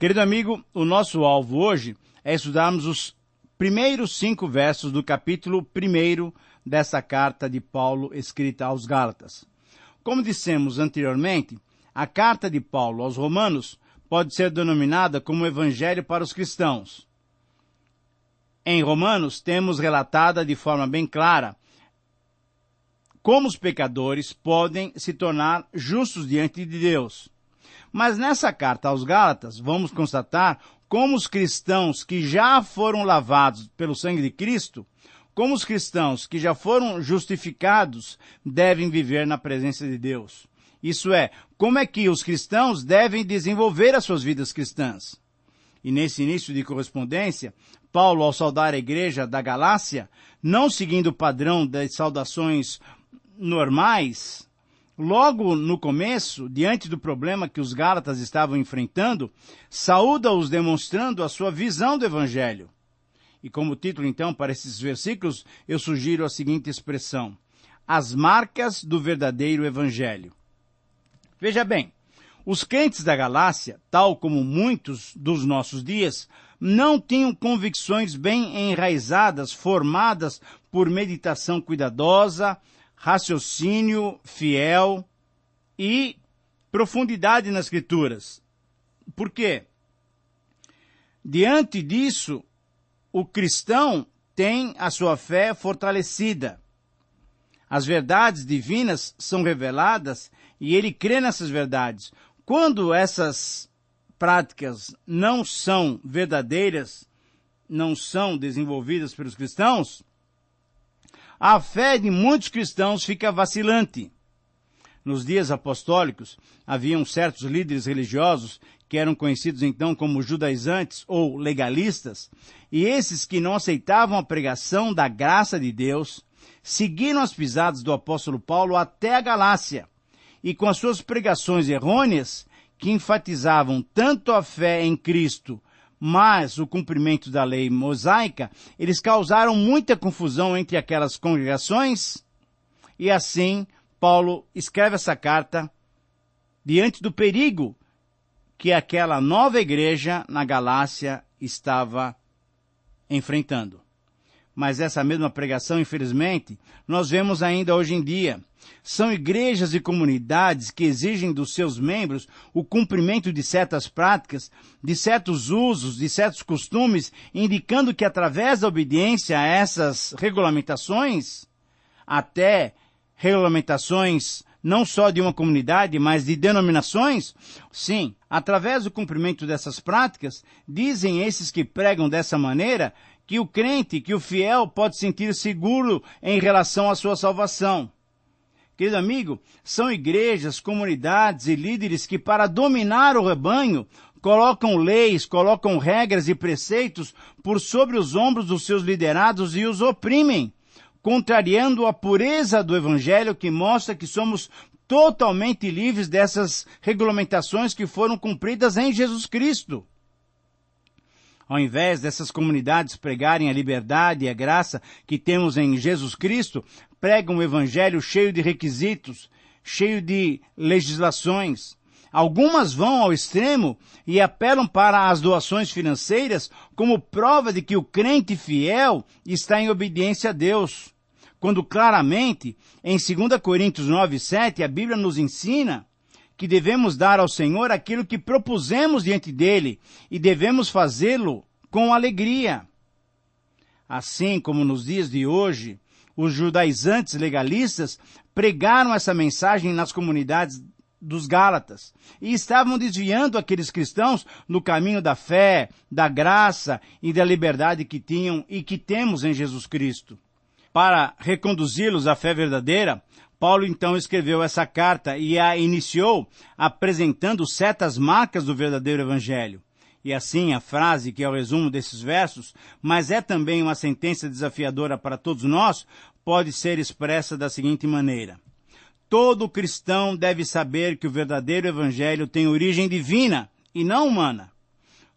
Querido amigo, o nosso alvo hoje é estudarmos os primeiros 5 versos do capítulo 1 dessa carta de Paulo escrita aos Gálatas. Como dissemos anteriormente, a carta de Paulo aos Romanos pode ser denominada como Evangelho para os cristãos. Em Romanos, temos relatada de forma bem clara como os pecadores podem se tornar justos diante de Deus. Mas nessa carta aos Gálatas, vamos constatar como os cristãos que já foram lavados pelo sangue de Cristo, como os cristãos que já foram justificados, devem viver na presença de Deus. Isso é, como é que os cristãos devem desenvolver as suas vidas cristãs. E nesse início de correspondência, Paulo, ao saudar a igreja da Galácia, não seguindo o padrão das saudações normais, logo no começo, diante do problema que os Gálatas estavam enfrentando, saúda-os demonstrando a sua visão do Evangelho. E como título, então, para esses versículos, eu sugiro a seguinte expressão: as marcas do verdadeiro Evangelho. Veja bem, os crentes da Galácia, tal como muitos dos nossos dias, não tinham convicções bem enraizadas, formadas por meditação cuidadosa, raciocínio fiel e profundidade nas Escrituras. Por quê? Diante disso, o cristão tem a sua fé fortalecida. As verdades divinas são reveladas e ele crê nessas verdades. Quando essas práticas não são verdadeiras, não são desenvolvidas pelos cristãos, a fé de muitos cristãos fica vacilante. Nos dias apostólicos, haviam certos líderes religiosos que eram conhecidos então como judaizantes ou legalistas, e esses que não aceitavam a pregação da graça de Deus, seguiram as pisadas do apóstolo Paulo até a Galácia, e com as suas pregações errôneas, que enfatizavam tanto a fé em Cristo, mas o cumprimento da lei mosaica, eles causaram muita confusão entre aquelas congregações, e assim Paulo escreve essa carta diante do perigo que aquela nova igreja na Galácia estava enfrentando. Mas essa mesma pregação, infelizmente, nós vemos ainda hoje em dia. São igrejas e comunidades que exigem dos seus membros o cumprimento de certas práticas, de certos usos, de certos costumes, indicando que através da obediência a essas regulamentações, até regulamentações não só de uma comunidade, mas de denominações, sim, através do cumprimento dessas práticas, dizem esses que pregam dessa maneira, que o crente, que o fiel pode sentir seguro em relação à sua salvação. Querido amigo, são igrejas, comunidades e líderes que, para dominar o rebanho, colocam leis, colocam regras e preceitos por sobre os ombros dos seus liderados e os oprimem, contrariando a pureza do Evangelho que mostra que somos totalmente livres dessas regulamentações que foram cumpridas em Jesus Cristo. Ao invés dessas comunidades pregarem a liberdade e a graça que temos em Jesus Cristo, pregam um evangelho cheio de requisitos, cheio de legislações. Algumas vão ao extremo e apelam para as doações financeiras como prova de que o crente fiel está em obediência a Deus. Quando claramente, em 2 Coríntios 9:7, a Bíblia nos ensina que devemos dar ao Senhor aquilo que propusemos diante dele e devemos fazê-lo com alegria. Assim como nos dias de hoje, os judaizantes legalistas pregaram essa mensagem nas comunidades dos Gálatas e estavam desviando aqueles cristãos no caminho da fé, da graça e da liberdade que tinham e que temos em Jesus Cristo. Para reconduzi-los à fé verdadeira, Paulo então escreveu essa carta e a iniciou apresentando certas marcas do verdadeiro evangelho. E assim a frase, que é o resumo desses versos, mas é também uma sentença desafiadora para todos nós, pode ser expressa da seguinte maneira: todo cristão deve saber que o verdadeiro evangelho tem origem divina e não humana.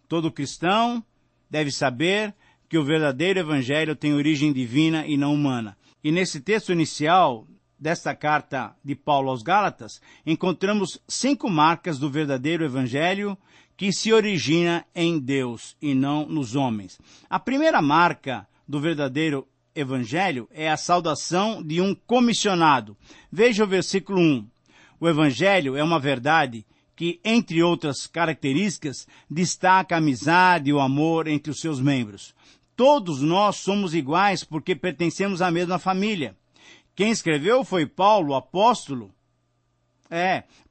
Todo cristão deve saber que o verdadeiro evangelho tem origem divina e não humana. E nesse texto inicial desta carta de Paulo aos Gálatas, encontramos 5 marcas do verdadeiro evangelho que se origina em Deus e não nos homens. A primeira marca do verdadeiro evangelho é a saudação de um comissionado. Veja o versículo 1. O evangelho é uma verdade que, entre outras características, destaca a amizade e o amor entre os seus membros. Todos nós somos iguais porque pertencemos à mesma família. Quem escreveu foi Paulo, o apóstolo.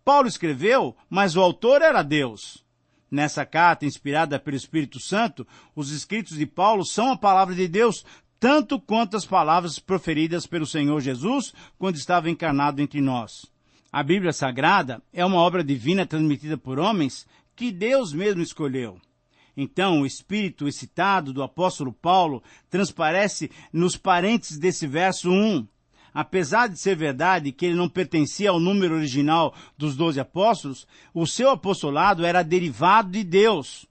Paulo escreveu, mas o autor era Deus. Nessa carta, inspirada pelo Espírito Santo, os escritos de Paulo são a palavra de Deus, tanto quanto as palavras proferidas pelo Senhor Jesus quando estava encarnado entre nós. A Bíblia Sagrada é uma obra divina transmitida por homens que Deus mesmo escolheu. Então, o espírito excitado do apóstolo Paulo transparece nos parênteses desse verso 1. Apesar de ser verdade que ele não pertencia ao número original dos 12 apóstolos, o seu apostolado era derivado de Deus.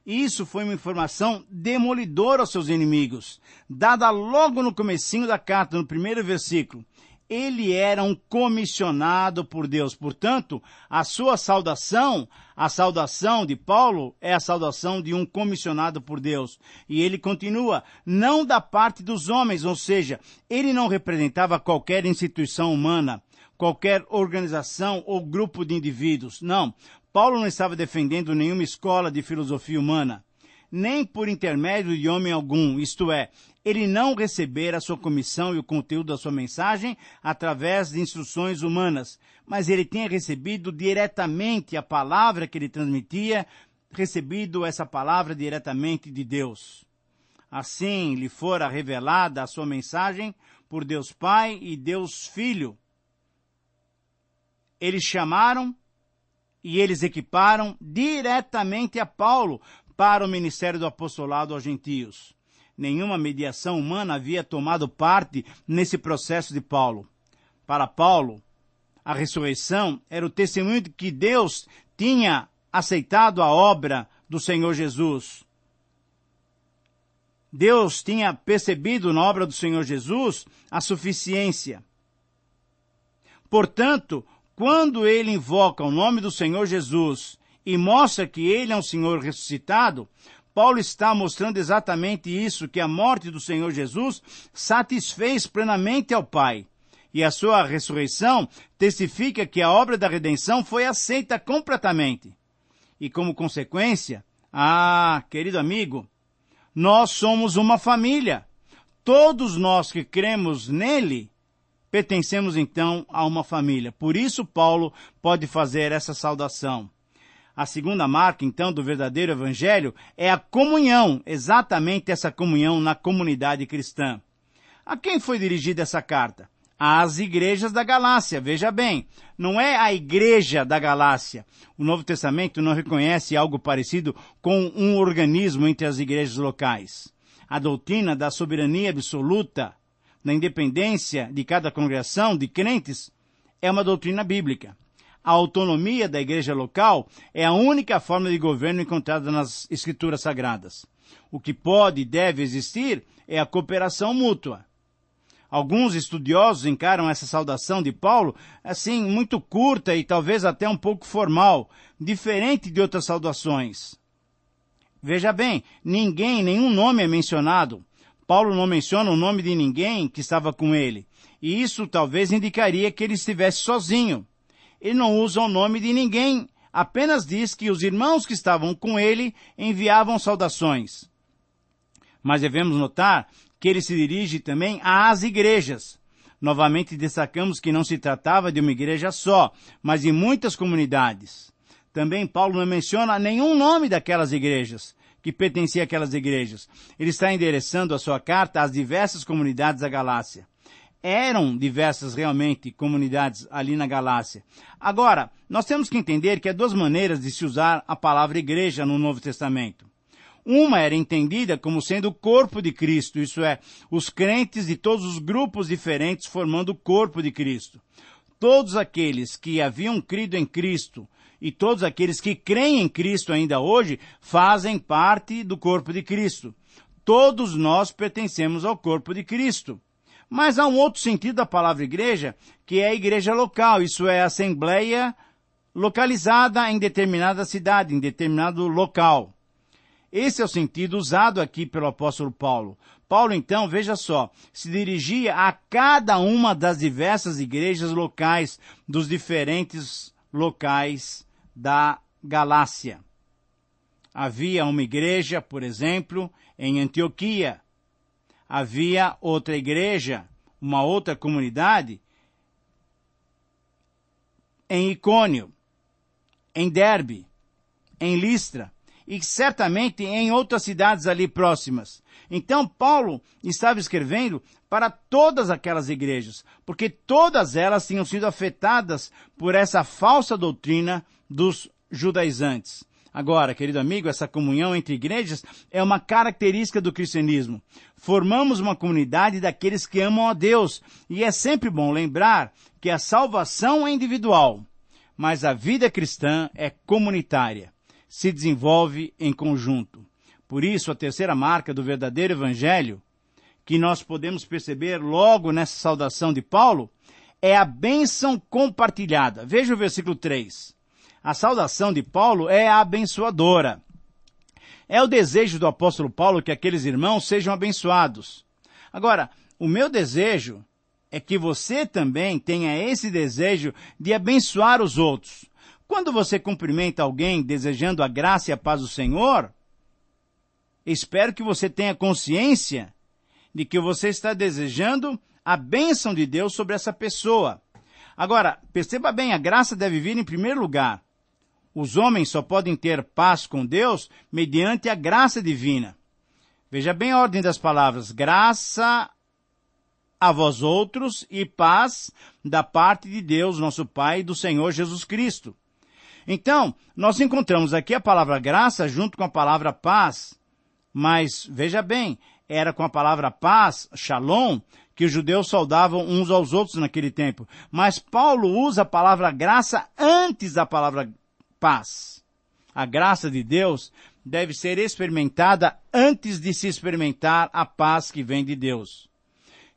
Isso foi uma informação demolidora aos seus inimigos, dada logo no comecinho da carta, no primeiro versículo. Ele era um comissionado por Deus. Portanto, a sua saudação, a saudação de Paulo, é a saudação de um comissionado por Deus. E ele continua, não da parte dos homens, ou seja, ele não representava qualquer instituição humana, qualquer organização ou grupo de indivíduos. Não, Paulo não estava defendendo nenhuma escola de filosofia humana, nem por intermédio de homem algum, isto é, ele não recebera a sua comissão e o conteúdo da sua mensagem através de instruções humanas, mas ele tinha recebido diretamente a palavra que ele transmitia, recebido essa palavra diretamente de Deus. Assim lhe fora revelada a sua mensagem por Deus Pai e Deus Filho. Eles chamaram e eles equiparam diretamente a Paulo para o ministério do apostolado aos gentios. Nenhuma mediação humana havia tomado parte nesse processo de Paulo. Para Paulo, a ressurreição era o testemunho de que Deus tinha aceitado a obra do Senhor Jesus. Deus tinha percebido na obra do Senhor Jesus a suficiência. Portanto, quando ele invoca o nome do Senhor Jesus e mostra que ele é um Senhor ressuscitado, Paulo está mostrando exatamente isso, que a morte do Senhor Jesus satisfez plenamente ao Pai. E a sua ressurreição testifica que a obra da redenção foi aceita completamente. E como consequência, querido amigo, nós somos uma família. Todos nós que cremos nele, pertencemos então a uma família. Por isso Paulo pode fazer essa saudação. A segunda marca, então, do verdadeiro evangelho é a comunhão, exatamente essa comunhão na comunidade cristã. A quem foi dirigida essa carta? Às igrejas da Galácia. Veja bem, não é a igreja da Galácia. O Novo Testamento não reconhece algo parecido com um organismo entre as igrejas locais. A doutrina da soberania absoluta, da independência de cada congregação de crentes, é uma doutrina bíblica. A autonomia da igreja local é a única forma de governo encontrada nas Escrituras Sagradas. O que pode e deve existir é a cooperação mútua. Alguns estudiosos encaram essa saudação de Paulo assim, muito curta e talvez até um pouco formal, diferente de outras saudações. Veja bem, nenhum nome é mencionado. Paulo não menciona o nome de ninguém que estava com ele. E isso talvez indicaria que ele estivesse sozinho. Ele não usa o nome de ninguém, apenas diz que os irmãos que estavam com ele enviavam saudações. Mas devemos notar que ele se dirige também às igrejas. Novamente destacamos que não se tratava de uma igreja só, mas de muitas comunidades. Também Paulo não menciona nenhum nome daquelas igrejas, que pertencia àquelas igrejas. Ele está endereçando a sua carta às diversas comunidades da Galácia. Eram diversas realmente comunidades ali na Galácia. Agora, nós temos que entender que há duas maneiras de se usar a palavra igreja no Novo Testamento. Uma era entendida como sendo o corpo de Cristo, isso é, os crentes de todos os grupos diferentes formando o corpo de Cristo. Todos aqueles que haviam crido em Cristo e todos aqueles que creem em Cristo ainda hoje fazem parte do corpo de Cristo. Todos nós pertencemos ao corpo de Cristo. Mas há um outro sentido da palavra igreja, que é a igreja local, isso é a assembleia localizada em determinada cidade, em determinado local. Esse é o sentido usado aqui pelo apóstolo Paulo. Paulo, então, veja só, se dirigia a cada uma das diversas igrejas locais dos diferentes locais da Galácia. Havia uma igreja, por exemplo, em Antioquia. Havia outra igreja, uma outra comunidade, em Icônio, em Derbe, em Listra, e certamente em outras cidades ali próximas. Então, Paulo estava escrevendo para todas aquelas igrejas, porque todas elas tinham sido afetadas por essa falsa doutrina dos judaizantes. Agora, querido amigo, essa comunhão entre igrejas é uma característica do cristianismo. Formamos uma comunidade daqueles que amam a Deus, e é sempre bom lembrar que a salvação é individual, mas a vida cristã é comunitária. Se desenvolve em conjunto. Por isso, a terceira marca do verdadeiro evangelho, que nós podemos perceber logo nessa saudação de Paulo, é a bênção compartilhada. Veja o versículo 3. A saudação de Paulo é abençoadora. É o desejo do apóstolo Paulo que aqueles irmãos sejam abençoados. Agora, o meu desejo é que você também tenha esse desejo de abençoar os outros. Quando você cumprimenta alguém desejando a graça e a paz do Senhor, espero que você tenha consciência de que você está desejando a bênção de Deus sobre essa pessoa. Agora, perceba bem, a graça deve vir em primeiro lugar. Os homens só podem ter paz com Deus mediante a graça divina. Veja bem a ordem das palavras: graça a vós outros e paz da parte de Deus, nosso Pai, e do Senhor Jesus Cristo. Então, nós encontramos aqui a palavra graça junto com a palavra paz, mas, veja bem, era com a palavra paz, shalom, que os judeus saudavam uns aos outros naquele tempo. Mas Paulo usa a palavra graça antes da palavra paz. A graça de Deus deve ser experimentada antes de se experimentar a paz que vem de Deus.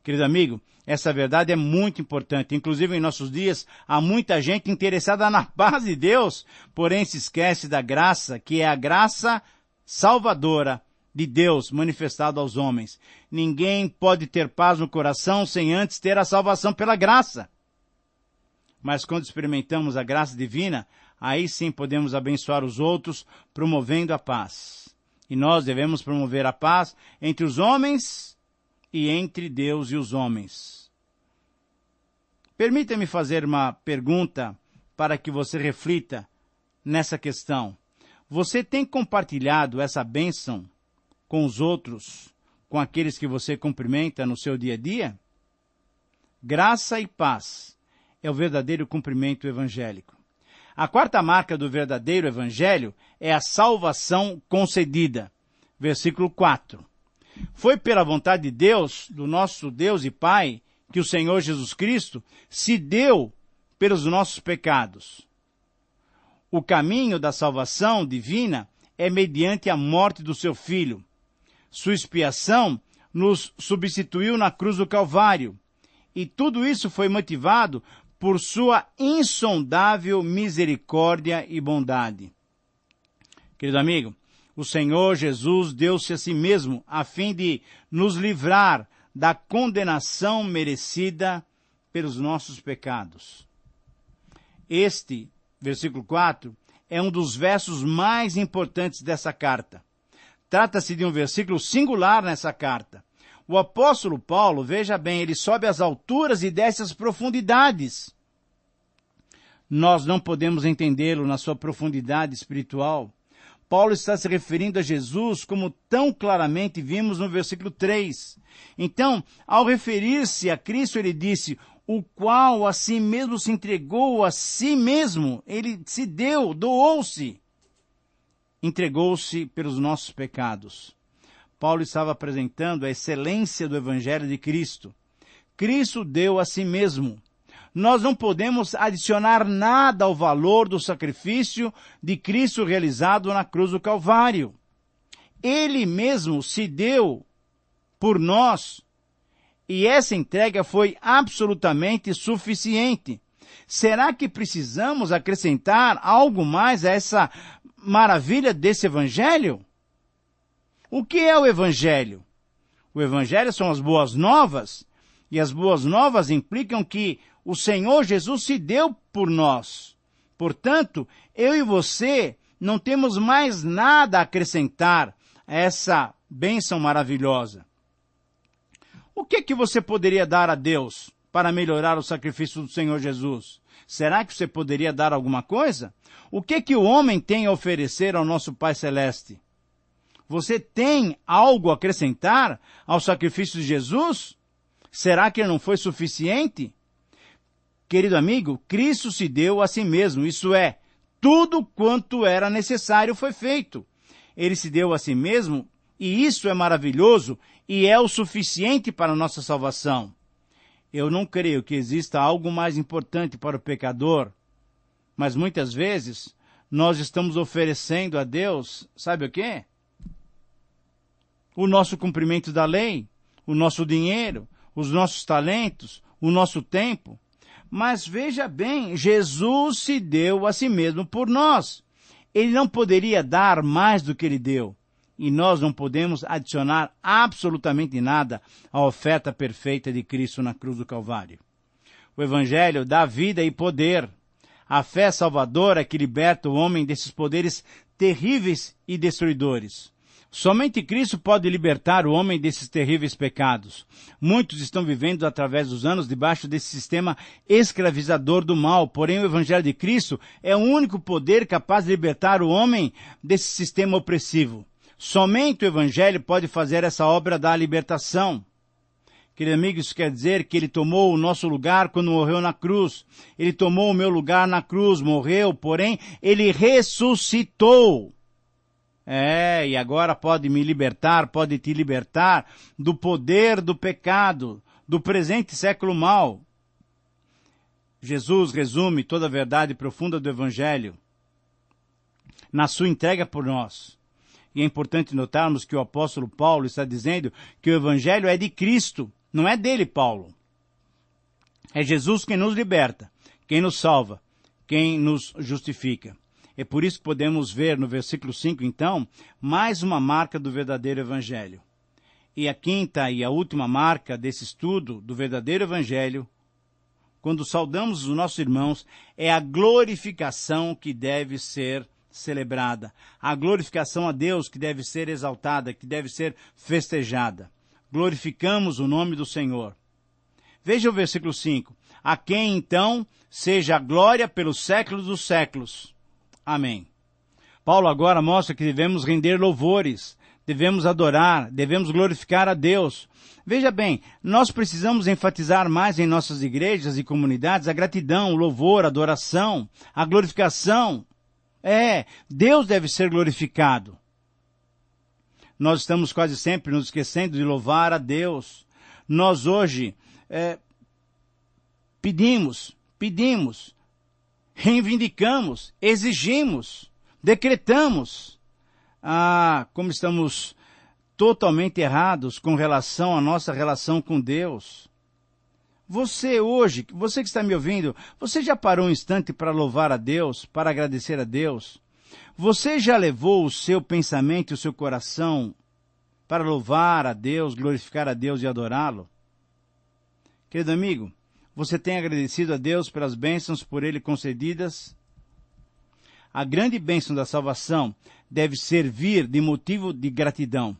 Querido amigo, essa verdade é muito importante. Inclusive, em nossos dias, há muita gente interessada na paz de Deus, porém se esquece da graça, que é a graça salvadora de Deus manifestada aos homens. Ninguém pode ter paz no coração sem antes ter a salvação pela graça. Mas quando experimentamos a graça divina, aí sim podemos abençoar os outros, promovendo a paz. E nós devemos promover a paz entre os homens e entre Deus e os homens. Permita-me fazer uma pergunta para que você reflita nessa questão. Você tem compartilhado essa bênção com os outros, com aqueles que você cumprimenta no seu dia a dia? Graça e paz é o verdadeiro cumprimento evangélico. A quarta marca do verdadeiro evangelho é a salvação concedida. Versículo 4. Foi pela vontade de Deus, do nosso Deus e Pai, que o Senhor Jesus Cristo se deu pelos nossos pecados. O caminho da salvação divina é mediante a morte do seu Filho. Sua expiação nos substituiu na cruz do Calvário. E tudo isso foi motivado por sua insondável misericórdia e bondade. Querido amigo, o Senhor Jesus deu-se a si mesmo a fim de nos livrar da condenação merecida pelos nossos pecados. Este, versículo 4, é um dos versos mais importantes dessa carta. Trata-se de um versículo singular nessa carta. O apóstolo Paulo, veja bem, ele sobe às alturas e desce às profundidades. Nós não podemos entendê-lo na sua profundidade espiritual. Paulo está se referindo a Jesus como tão claramente vimos no versículo 3. Então, ao referir-se a Cristo, ele disse, o qual a si mesmo se entregou a si mesmo. Ele se deu, doou-se. Entregou-se pelos nossos pecados. Paulo estava apresentando a excelência do Evangelho de Cristo. Cristo deu a si mesmo. Nós não podemos adicionar nada ao valor do sacrifício de Cristo realizado na cruz do Calvário. Ele mesmo se deu por nós E essa entrega foi absolutamente suficiente. Será que precisamos acrescentar algo mais a essa maravilha desse evangelho? O que é o evangelho? O evangelho são as boas novas, e as boas novas implicam que o Senhor Jesus se deu por nós. Portanto, eu e você não temos mais nada a acrescentar a essa bênção maravilhosa. O que você poderia dar a Deus para melhorar o sacrifício do Senhor Jesus? Será que você poderia dar alguma coisa? O que o homem tem a oferecer ao nosso Pai Celeste? Você tem algo a acrescentar ao sacrifício de Jesus? Será que ele não foi suficiente? Querido amigo, Cristo se deu a si mesmo, isso é, tudo quanto era necessário foi feito. Ele se deu a si mesmo, e isso é maravilhoso, e é o suficiente para a nossa salvação. Eu não creio que exista algo mais importante para o pecador, mas muitas vezes nós estamos oferecendo a Deus, sabe o quê? O nosso cumprimento da lei, o nosso dinheiro, os nossos talentos, o nosso tempo. Mas veja bem, Jesus se deu a si mesmo por nós. Ele não poderia dar mais do que ele deu. E nós não podemos adicionar absolutamente nada à oferta perfeita de Cristo na cruz do Calvário. O Evangelho dá vida e poder. A fé salvadora que liberta o homem desses poderes terríveis e destruidores. Somente Cristo pode libertar o homem desses terríveis pecados. Muitos estão vivendo através dos anos debaixo desse sistema escravizador do mal, porém o Evangelho de Cristo é o único poder capaz de libertar o homem desse sistema opressivo. Somente o Evangelho pode fazer essa obra da libertação. Querido amigo, isso quer dizer que ele tomou o nosso lugar quando morreu na cruz. Ele tomou o meu lugar na cruz, morreu, porém ele ressuscitou. E agora pode me libertar, pode te libertar do poder do pecado, do presente século mau. Jesus resume toda a verdade profunda do Evangelho na sua entrega por nós. E é importante notarmos que o apóstolo Paulo está dizendo que o Evangelho é de Cristo, não é dele, Paulo. É Jesus quem nos liberta, quem nos salva, quem nos justifica. É por isso que podemos ver no versículo 5, então, mais uma marca do verdadeiro Evangelho. E a quinta e a última marca desse estudo do verdadeiro Evangelho, quando saudamos os nossos irmãos, é a glorificação que deve ser celebrada. A glorificação a Deus que deve ser exaltada, que deve ser festejada. Glorificamos o nome do Senhor. Veja o versículo 5. A quem, então, seja a glória pelos séculos dos séculos. Amém. Paulo agora mostra que devemos render louvores, devemos adorar, devemos glorificar a Deus. Veja bem, nós precisamos enfatizar mais em nossas igrejas e comunidades a gratidão, o louvor, a adoração, a glorificação. Deus deve ser glorificado. Nós estamos quase sempre nos esquecendo de louvar a Deus. Nós hoje pedimos, reivindicamos, exigimos, decretamos. Como estamos totalmente errados com relação à nossa relação com Deus. Você hoje, você que está me ouvindo, você já parou um instante para louvar a Deus, para agradecer a Deus? Você já levou o seu pensamento e o seu coração para louvar a Deus, glorificar a Deus e adorá-lo? Querido amigo, você tem agradecido a Deus pelas bênçãos por Ele concedidas? A grande bênção da salvação deve servir de motivo de gratidão.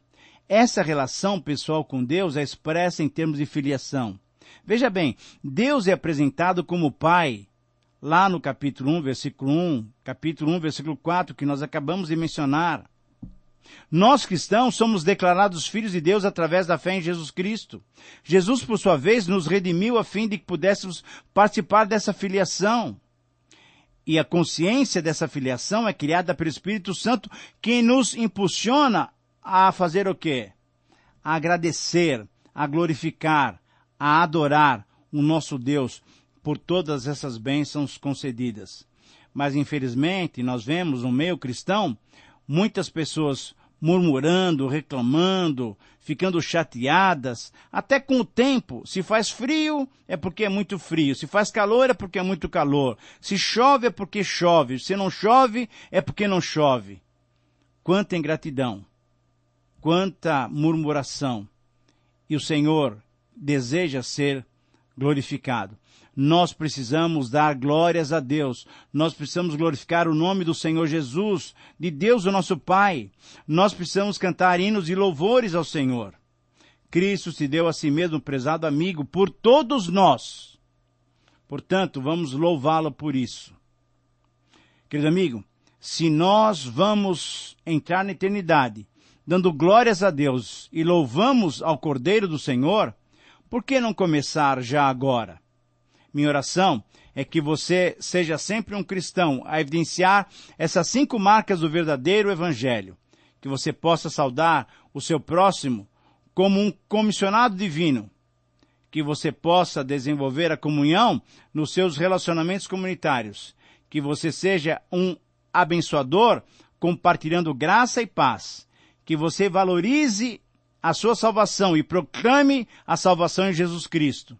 Essa relação pessoal com Deus é expressa em termos de filiação. Veja bem, Deus é apresentado como Pai, lá no capítulo 1, versículo 1, capítulo 1, versículo 4, que nós acabamos de mencionar. Nós cristãos somos declarados filhos de Deus através da fé em Jesus Cristo. Jesus, por sua vez, nos redimiu a fim de que pudéssemos participar dessa filiação. E a consciência dessa filiação é criada pelo Espírito Santo, que nos impulsiona a fazer o quê? A agradecer, a glorificar, a adorar o nosso Deus por todas essas bênçãos concedidas. Mas, infelizmente, nós vemos no meio cristão muitas pessoas murmurando, reclamando, ficando chateadas. Até com o tempo, se faz frio, é porque é muito frio. Se faz calor, é porque é muito calor. Se chove, é porque chove. Se não chove, é porque não chove. Quanta ingratidão, quanta murmuração. E o Senhor deseja ser glorificado. Nós precisamos dar glórias a Deus. Nós precisamos glorificar o nome do Senhor Jesus, de Deus o nosso Pai. Nós precisamos cantar hinos e louvores ao Senhor. Cristo se deu a si mesmo, prezado amigo, por todos nós. Portanto, vamos louvá-lo por isso. Querido amigo, se nós vamos entrar na eternidade, dando glórias a Deus e louvamos ao Cordeiro do Senhor, por que não começar já agora? Minha oração é que você seja sempre um cristão a evidenciar essas 5 marcas do verdadeiro Evangelho. Que você possa saudar o seu próximo como um comissionado divino. Que você possa desenvolver a comunhão nos seus relacionamentos comunitários. Que você seja um abençoador compartilhando graça e paz. Que você valorize a sua salvação e proclame a salvação em Jesus Cristo.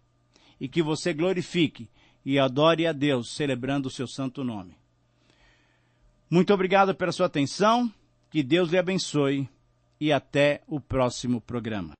E que você glorifique e adore a Deus, celebrando o seu santo nome. Muito obrigado pela sua atenção, que Deus lhe abençoe e até o próximo programa.